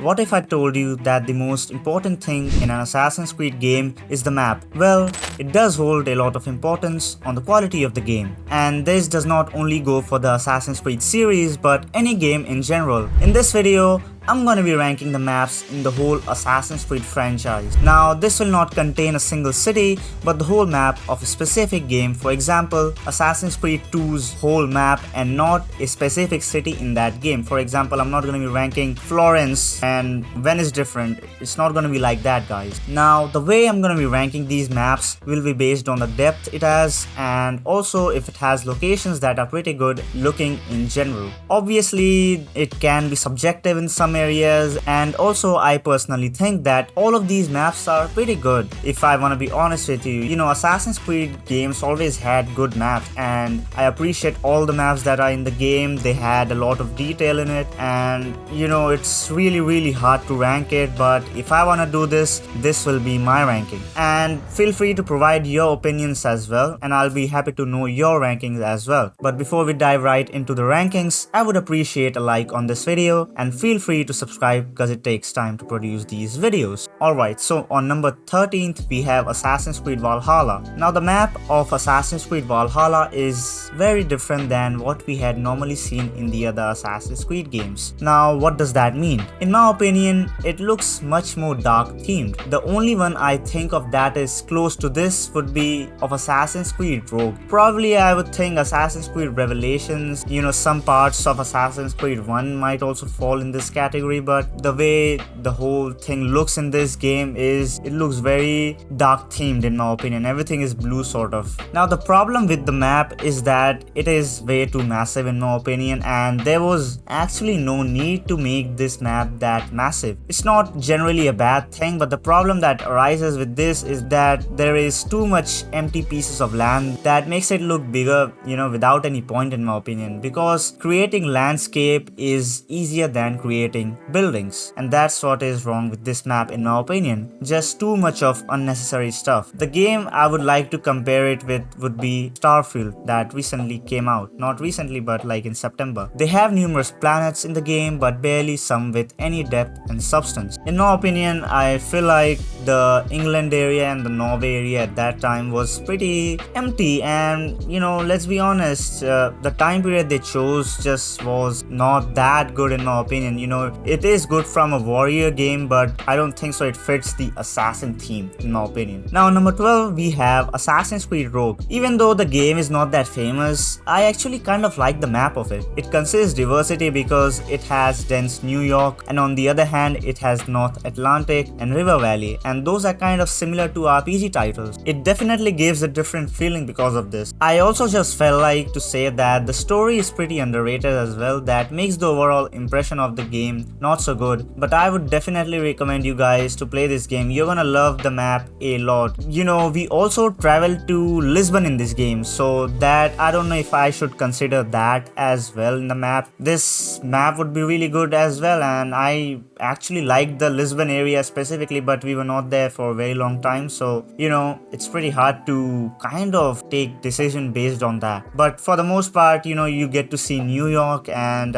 What if I told you that the most important thing in an Assassin's Creed game is the map? Well, it does hold a lot of importance on the quality of the game. And this does not only go for the Assassin's Creed series, but any game in general. In this video, I'm gonna be ranking the maps in the whole Assassin's Creed franchise. Now, this will not contain a single city, but the whole map of a specific game. For example, Assassin's Creed 2's whole map and not a specific city in that game. For example, I'm not gonna be ranking Florence and Venice different. It's not gonna be like that, guys. Now, the way I'm gonna be ranking these maps will be based on the depth it has and also if it has locations that are pretty good looking in general. Obviously, it can be subjective in some areas, and also I personally think that all of these maps are pretty good. If I want to be honest with you, Assassin's Creed games always had good maps, and I appreciate all the maps that are in the game. They had a lot of detail in it, and it's really hard to rank it, but if I want to do this will be my ranking. And feel free to provide your opinions as well, and I'll be happy to know your rankings as well. But before we dive right into the rankings, I would appreciate a like on this video, and feel free to subscribe because it takes time to produce these videos. Alright, so on number 13th we have Assassin's Creed Valhalla. Now the map of Assassin's Creed Valhalla is very different than what we had normally seen in the other Assassin's Creed games. Now what does that mean? In my opinion, it looks much more dark themed. The only one I think of that is close to this would be of Assassin's Creed Rogue. Probably I would think Assassin's Creed Revelations, some parts of Assassin's Creed 1 might also fall in this category, but the way the whole thing looks in this game is it looks very dark themed in my opinion. Everything is blue sort of. Now the problem with the map is that it is way too massive in my opinion, and there was actually no need to make this map that massive. It's not generally a bad thing, but the problem that arises with this is that there is too much empty pieces of land that makes it look bigger, without any point in my opinion, because creating landscape is easier than creating buildings, and that's what is wrong with this map in my opinion. Just too much of unnecessary stuff. The game I would like to compare it with would be Starfield that recently came out. Not recently, but like in September. They have numerous planets in the game, but barely some with any depth and substance. In my opinion, I feel like the England area and the Norway area at that time was pretty empty, and let's be honest, the time period they chose just was not that good in my opinion. It is good from a warrior game, but I don't think so it fits the assassin theme in my opinion. Now number 12 we have Assassin's Creed Rogue. Even though the game is not that famous, I actually kind of like the map of it. It consists diversity because it has dense New York, and on the other hand it has North Atlantic and River Valley, and those are kind of similar to RPG titles. It definitely gives a different feeling because of this. I also just felt like to say that the story is pretty underrated as well. That makes the overall impression of the game not so good, but I would definitely recommend you guys to play this game. You're gonna love the map a lot. We also traveled to Lisbon in this game, so that I don't know if I should consider that as well in the map. This map would be really good as well, and I actually liked the Lisbon area specifically, but we were not there for a very long time, so it's pretty hard to kind of take decision based on that. But for the most part, you get to see New York and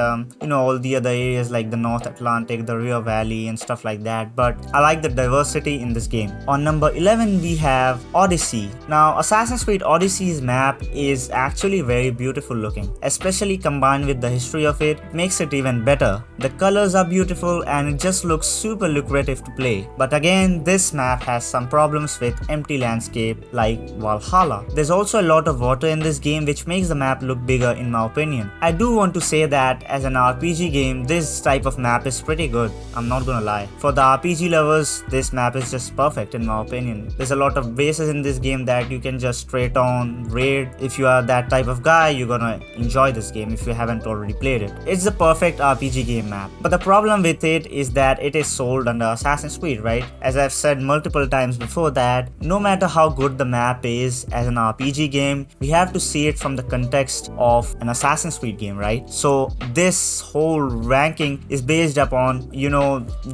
all the other areas like the North Atlantic, the River Valley and stuff like that, but I like the diversity in this game. On number 11 we have Odyssey. Now Assassin's Creed Odyssey's map is actually very beautiful looking, especially combined with the history of it makes it even better. The colors are beautiful and it just looks super lucrative to play. But again, this map has some problems with empty landscape like Valhalla. There's also a lot of water in this game which makes the map look bigger in my opinion. I do want to say that as an RPG game, this type of map is pretty good. I'm not gonna lie. For the RPG lovers, this map is just perfect in my opinion. There's a lot of bases in this game that you can just straight on raid. If you are that type of guy, you're gonna enjoy this game if you haven't already played it. It's the perfect RPG game map. But the problem with it is that it is sold under Assassin's Creed, right? As I've said multiple times before that no matter how good the map is as an RPG game, we have to see it from the context of an Assassin's Creed game, right? So this whole ranking is based upon,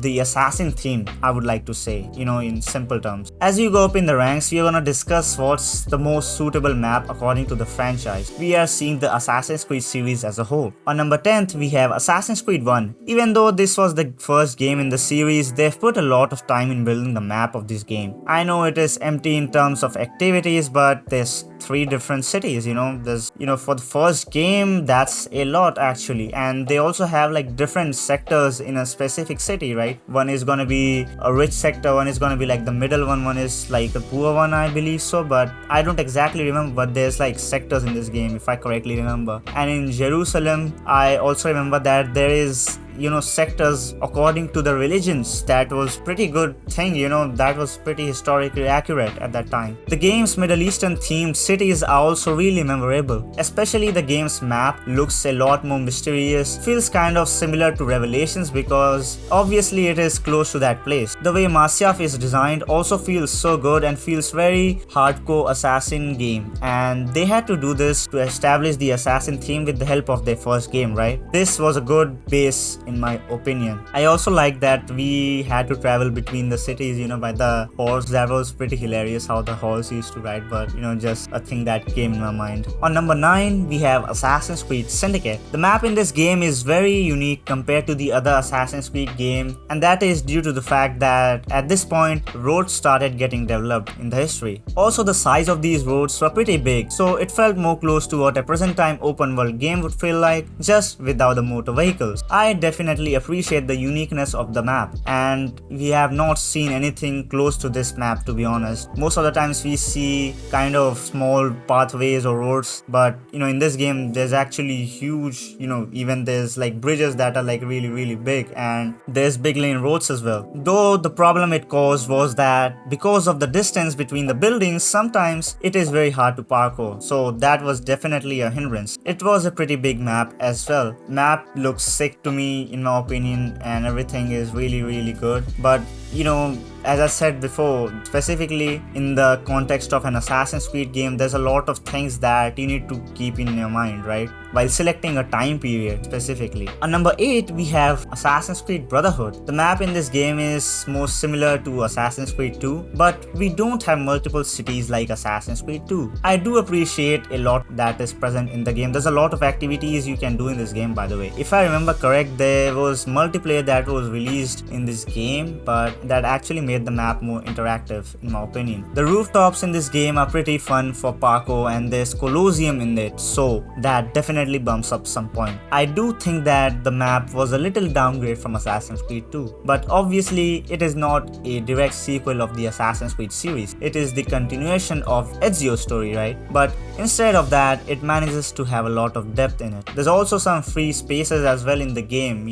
the assassin theme, I would like to say, in simple terms. As you go up in the ranks, we are gonna discuss what's the most suitable map according to the franchise. We are seeing the Assassin's Creed series as a whole. On number 10th, we have Assassin's Creed 1. Even though this was the first game in the series, they've put a lot of time in building the map of this game. I know it is empty in terms of activities, but there's 3 different cities, there's, for the first game, that's a lot actually. And they also have like different sectors in a specific city, right? One is gonna be a rich sector, one is gonna be like the middle one is like the poor one, I believe so, but I don't exactly remember, but there's like sectors in this game if I correctly remember. And in Jerusalem, I also remember that there is sectors according to the religions. That was pretty good thing, that was pretty historically accurate at that time. The game's Middle Eastern themed cities are also really memorable, especially the game's map looks a lot more mysterious, feels kind of similar to Revelations because obviously it is close to that place. The way Masyaf is designed also feels so good and feels very hardcore assassin game, and they had to do this to establish the assassin theme with the help of their first game, right? This was a good base in my opinion. I also like that we had to travel between the cities, by the horse. That was pretty hilarious how the horse used to ride, but just a thing that came in my mind. On number 9, we have Assassin's Creed Syndicate. The map in this game is very unique compared to the other Assassin's Creed game, and that is due to the fact that at this point, roads started getting developed in the history. Also, the size of these roads were pretty big, so it felt more close to what a present time open world game would feel like, just without the motor vehicles. I definitely appreciate the uniqueness of the map, and we have not seen anything close to this map, to be honest. Most of the times we see kind of small pathways or roads, but in this game there's actually huge, even there's like bridges that are like really big, and there's big lane roads as well. Though the problem it caused was that because of the distance between the buildings, sometimes it is very hard to parkour, so that was definitely a hindrance. It was a pretty big map as well. Map looks sick to me in my opinion, and everything is really good, but as I said before, specifically in the context of an Assassin's Creed game, there's a lot of things that you need to keep in your mind, right? While selecting a time period specifically. On number 8, we have Assassin's Creed Brotherhood. The map in this game is most similar to Assassin's Creed 2, but we don't have multiple cities like Assassin's Creed 2. I do appreciate a lot that is present in the game. There's a lot of activities you can do in this game, by the way. If I remember correct, there was multiplayer that was released in this game, but that actually made the map more interactive in my opinion. The rooftops in this game are pretty fun for parkour, and there's Colosseum in it, so that definitely bumps up some point. I do think that the map was a little downgrade from Assassin's Creed 2, but obviously it is not a direct sequel of the Assassin's Creed series. It is the continuation of Ezio's story, right? But instead of that, it manages to have a lot of depth in it. There's also some free spaces as well in the game.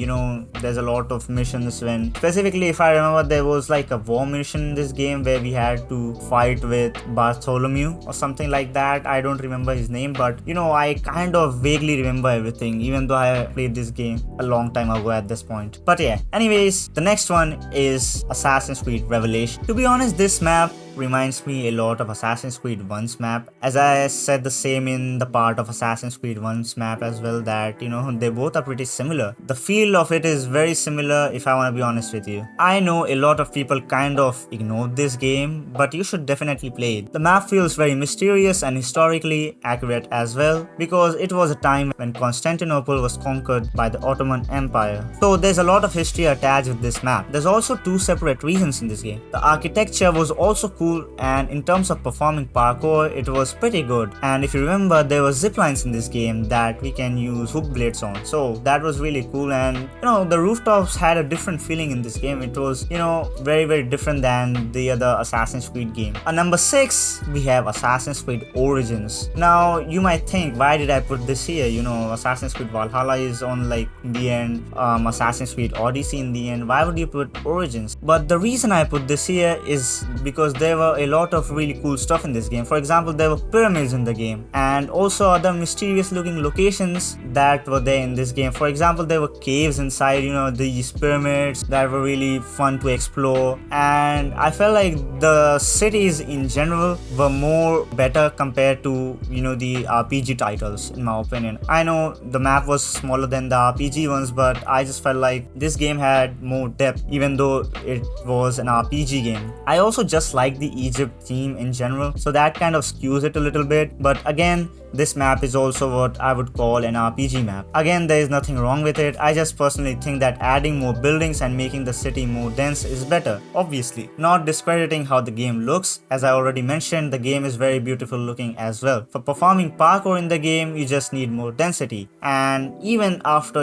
There's a lot of missions when, specifically if I remember, there was like a war mission in this game where we had to fight with Bartholomew or something like that. I don't remember his name, but I kind of vaguely remember everything, even though I played this game a long time ago at this point. But yeah, anyways, the next one is Assassin's Creed Revelation. To be honest, this map reminds me a lot of Assassin's Creed 1's map. As I said the same in the part of Assassin's Creed 1's map as well, that they both are pretty similar. The feel of it is very similar, if I want to be honest with you. I know a lot of people kind of ignored this game, but you should definitely play it. The map feels very mysterious and historically accurate as well, because it was a time when Constantinople was conquered by the Ottoman Empire. So there's a lot of history attached with this map. There's also 2 separate regions in this game. The architecture was also cool, and in terms of performing parkour, it was pretty good. And if you remember, there were zip lines in this game that we can use hook blades on, so that was really cool. And the rooftops had a different feeling in this game. It was very different than the other Assassin's Creed game. On number 6, we have Assassin's Creed Origins. Now you might think, why did I put this here? Assassin's Creed Valhalla is on like in the end, Assassin's Creed Odyssey in the end. Why would you put Origins? But the reason I put this here is because there were a lot of really cool stuff in this game. For example, there were pyramids in the game and also other mysterious looking locations that were there in this game. For example, there were caves inside, these pyramids that were really fun to explore, and I felt like the cities in general were more better compared to, the RPG titles, in my opinion. I know the map was smaller than the RPG ones, but I just felt like this game had more depth even though it was an RPG game. I also just like the Egypt theme in general, so that kind of skews it a little bit, but again, this map is also what I would call an RPG map. Again, there is nothing wrong with it. I just personally think that adding more buildings and making the city more dense is better. Obviously, not discrediting how the game looks. As I already mentioned, the game is very beautiful looking as well. For performing parkour in the game, you just need more density. And even after,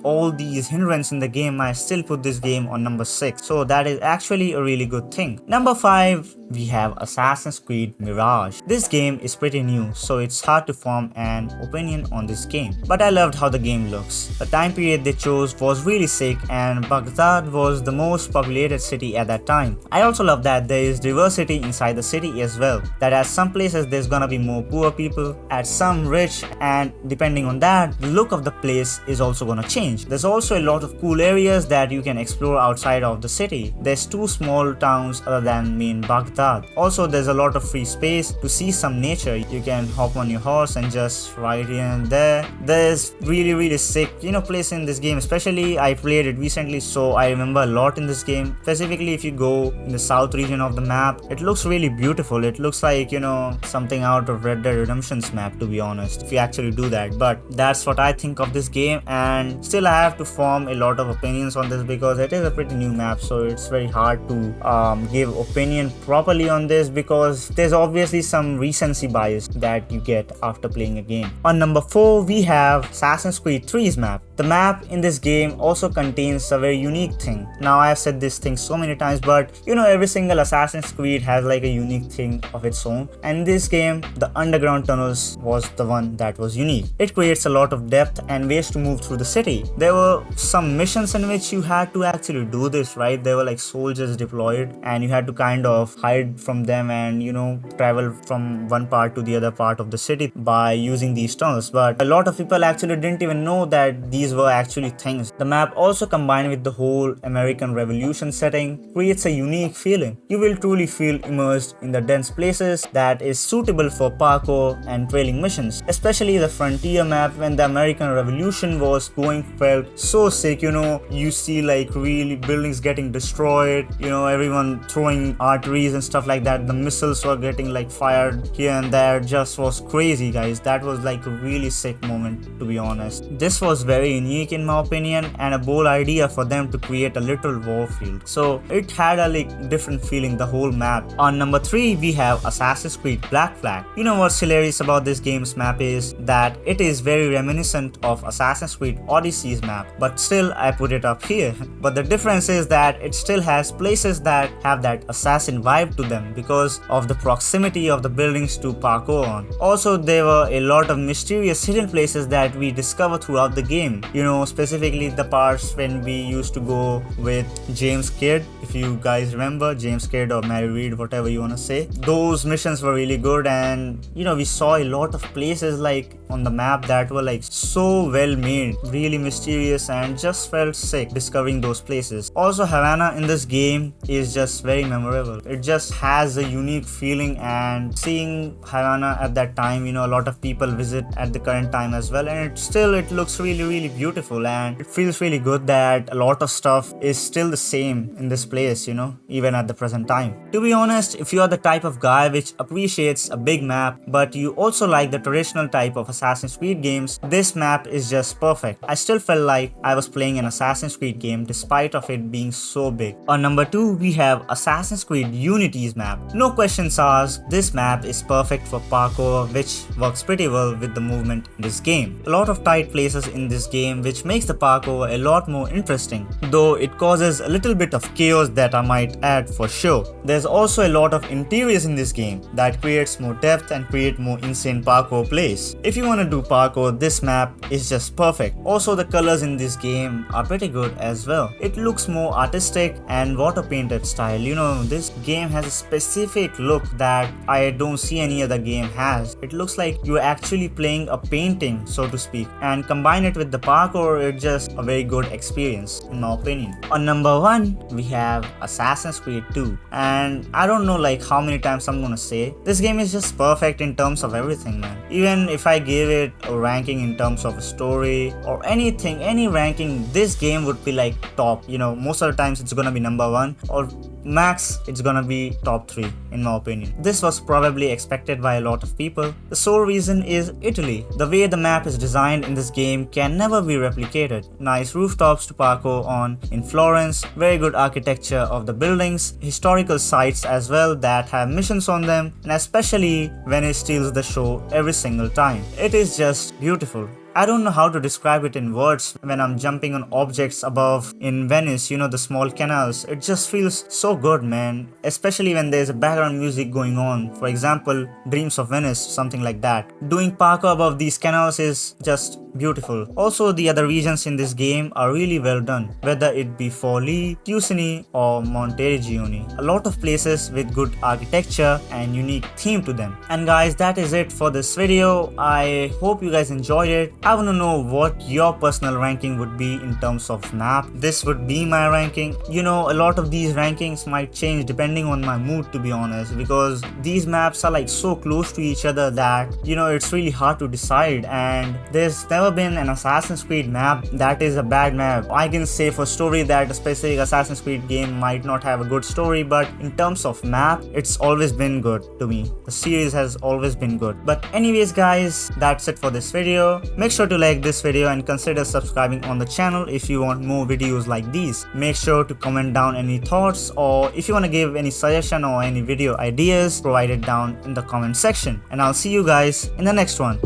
all these hindrances in the game, I still put this game on number 6. So that is actually a really good thing. Number 5, we have Assassin's Creed Mirage. This game is pretty new, so it's hard to form an opinion on this game, but I loved how the game looks. The time period they chose was really sick, and Baghdad was the most populated city at that time. I also love that there is diversity inside the city as well, that at some places there's gonna be more poor people, at some rich, and depending on that, the look of the place is also gonna change. There's also a lot of cool areas that you can explore outside of the city. There's 2 small towns other than main Baghdad. Also, there's a lot of free space to see some nature. You can hop on your horse and just ride here and there. There's really sick, place in this game. Especially, I played it recently, so I remember a lot in this game. Specifically, if you go in the south region of the map, it looks really beautiful. It looks like, something out of Red Dead Redemption's map, to be honest, if you actually do that. But that's what I think of this game, and still I have to form a lot of opinions on this because it is a pretty new map, so it's very hard to give opinion properly on this because there's obviously some recency bias that you get after playing a game. On number 4, we have Assassin's Creed 3's map. The map in this game also contains a very unique thing. Now, I have said this thing so many times, but every single Assassin's Creed has like a unique thing of its own, and in this game, the underground tunnels was the one that was unique. It creates a lot of depth and ways to move through the city. There were some missions in which you had to actually do this, right? There were like soldiers deployed and you had to kind of hide from them and travel from one part to the other part of the city by using these tunnels. But a lot of people actually didn't even know that these were actually things. The map also combined with the whole American Revolution setting creates a unique feeling. You will truly feel immersed in the dense places that is suitable for parkour and trailing missions. Especially the frontier map when the American Revolution was going felt so sick. You see like really buildings getting destroyed, everyone throwing arteries and stuff like that. The missiles were getting like fired here and there. Just was crazy, guys. That was like a really sick moment, to be honest. This was very unique in my opinion and a bold idea for them to create a literal war field. So it had a like different feeling, the whole map. On number 3, we have Assassin's Creed Black Flag. What's hilarious about this game's map is that it is very reminiscent of Assassin's Creed Odyssey's map, but still I put it up here. But the difference is that it still has places that have that assassin vibe to them because of the proximity of the buildings to parkour on. Also, there were a lot of mysterious hidden places that we discover throughout the game. Specifically the parts when we used to go with James Kidd, if you guys remember, James Kidd or Mary Reed, whatever you want to say. Those missions were really good, and we saw a lot of places like on the map that were like so well made, really mysterious, and just felt sick discovering those places. Also, Havana in this game is just very memorable. It just has a unique feeling, and seeing Havana at that time, a lot of people visit at the current time as well, and it looks really beautiful, and it feels really good that a lot of stuff is still the same in this place, even at the present time. To be honest, if you are the type of guy which appreciates a big map, but you also like the traditional type of Assassin's Creed games, this map is just perfect. I still felt like I was playing an Assassin's Creed game despite of it being so big. On number 2, we have Assassin's Creed Unity's map. No questions asked, this map is perfect for parkour, which works pretty well with the movement in this game. A lot of tight places in this game which makes the parkour a lot more interesting, though it causes a little bit of chaos that I might add for sure. There's also a lot of interiors in this game that creates more depth and create more insane parkour plays. If you you want to do parkour, this map is just perfect. Also, the colors in this game are pretty good as well. It looks more artistic and water painted style. You know, this game has a specific look that I don't see any other game has. It looks like you're actually playing a painting, so to speak, and combine it with the parkour, it's just a very good experience in my opinion. On number 1, we have Assassin's Creed 2, and I don't know like how many times I'm gonna say this game is just perfect in terms of everything, man. Even if I gave it a ranking in terms of a story or anything, any ranking, this game would be like top. You know, most of the times it's gonna be number 1 or max it's gonna be top 3 in my opinion. This was probably expected by a lot of people. The sole reason is Italy. The way the map is designed in this game can never be replicated. Nice rooftops to parkour on in Florence, very good architecture of the buildings, historical sites as well that have missions on them, and especially when it steals the show every single time. It is just beautiful. I don't know how to describe it in words when I'm jumping on objects above in Venice, you know, the small canals. It just feels so good, man. Especially when there's a background music going on. For example, Dreams of Venice, something like that. Doing parkour above these canals is just beautiful. Also, the other regions in this game are really well done, whether it be Forlì, Tuscany or Monteriggioni. A lot of places with good architecture and unique theme to them. And guys, that is it for this video. I hope you guys enjoyed it. I want to know what your personal ranking would be in terms of map. This would be my ranking. You know, a lot of these rankings might change depending on my mood, to be honest, because these maps are like so close to each other that, you know, it's really hard to decide. And there's never been an Assassin's Creed map that is a bad map. I can say for story that a specific Assassin's Creed game might not have a good story, but in terms of map, it's always been good to me. The series has always been good. But anyways guys, that's it for this video. Make sure to like this video and consider subscribing on the channel if you want more videos like these. Make sure to comment down any thoughts, or if you want to give any suggestion or any video ideas, provide it down in the comment section. And I'll see you guys in the next one.